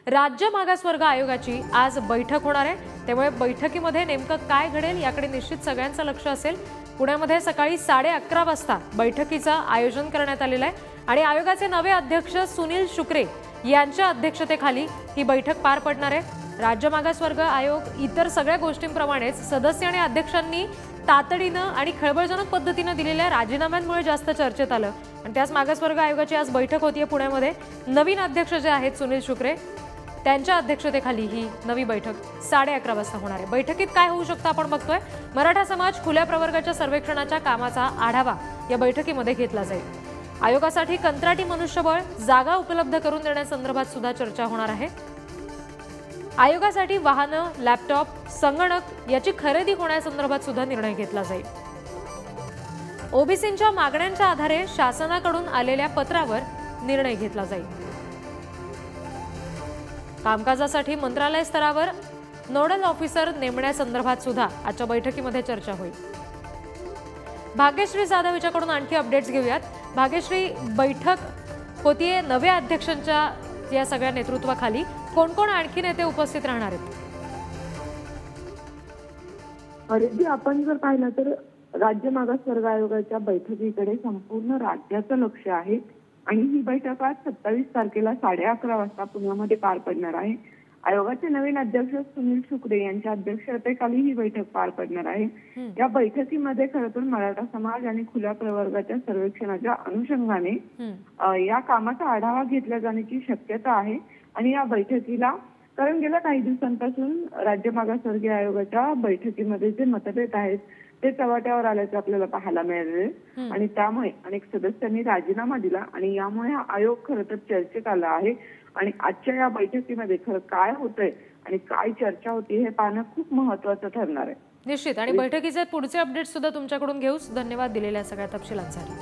राज्य मागासवर्ग आयोगाची आज बैठक होणार आहे, त्यामुळे बैठकीमध्ये नेमकं काय घडेल याकडे निश्चित सगळ्यांचं लक्ष असेल। पुण्यामध्ये सकाळी 11:30 वाजता बैठकीचं आयोजन करण्यात आलेलं आहे आणि आयोगाचे नवे अध्यक्ष सुनील शुक्रे यांच्या अध्यक्षतेखाली ही बैठक पार पडणार आहे। राज्य मागासवर्ग आयोग इतर सगळ्या गोष्टींप्रमाणेच सदस्य आणि अध्यक्षांनी तातडीनं आणि खळबळजनक पद्धतीने दिलेल्या राजीनाम्यांमुळे जास्त चर्चेत आलं आणि त्याच मागासवर्ग आयोगाची आज बैठक होतीये पुण्यामध्ये। नवीन अध्यक्ष जे आहेत सुनील शुक्रे त्यांच्या अध्यक्षतेखाली ही नवी बैठक 11:30 वाजता होणार आहे। बैठकीत काय होऊ शकतं आपण बघतोय। मराठा समाज खुल्या प्रवर्गाच्या सर्वेक्षणाच्या कामाचा आढावा या बैठकीमध्ये घेतला जाईल। आयोगासाठी कंत्राटी मनुष्यबळ जागा उपलब्ध करून देण्यासंदर्भात सुद्धा चर्चा होणार आहे। आयोगासाठी वाहनं, लॅपटॉप, संगणक याची खरेदी होण्यासंदर्भात सुद्धा निर्णय घेतला जाईल। ओबीसींच्या मागण्यांच्या आधारे शासनाकडून आलेल्या पत्रावर निर्णय घेतला जाईल। कामकाजासाठी मंत्रालय स्तरावर नोडल ऑफिसर नेमण्यासंदर्भात सुद्धा आजच्या बैठकीमध्ये चर्चा होईल। भाग्यश्री जाधव यांच्याकडून आणखी अपडेट्स घेऊयात। भाग्यश्री, बैठक होतीये नव्या अध्यक्षांच्या या सगळ्या नेतृत्वाखाली, कोण कोण आणखी नेते उपस्थित राहणार आहेत? अरे आपण जर पाहिलं तर राज्य मागासवर्ग आयोगाच्या बैठकीकडे संपूर्ण राज्याचं लक्ष आहे आणि ही बैठक आज 27 तारखेला 11:30 वाजता पुण्यामध्ये पार पडणार आहे। आयोगाचे नवीन अध्यक्ष सुनील शुक्रे यांच्या अध्यक्षतेखाली ही बैठक पार पडणार आहे। या बैठकीमध्ये खरं तर मराठा समाज आणि खुल्या प्रवर्गाच्या सर्वेक्षणाच्या अनुषंगाने या कामाचा आढावा घेतला जाण्याची शक्यता आहे आणि या बैठकीला कारण गेल्या काही दिवसांपासून राज्य मागासवर्गीय आयोगाच्या बैठकीमध्ये जे मतभेद आहेत ते चव्हाट्यावर आल्याचे आपल्याला पाहायला मिळाले आणि त्यामुळे अनेक सदस्यांनी राजीनामा दिला आणि यामुळे हा आयोग खरं तर चर्चेत आला आहे आणि आजच्या या बैठकीमध्ये खरं काय होतंय आणि काय चर्चा होती हे पाहणं खूप महत्त्वाचं ठरणार आहे। निश्चित, आणि बैठकीचे पुढचे अपडेट सुद्धा तुमच्याकडून घेऊच। धन्यवाद दिलेल्या सगळ्या तपशिलांसाठी।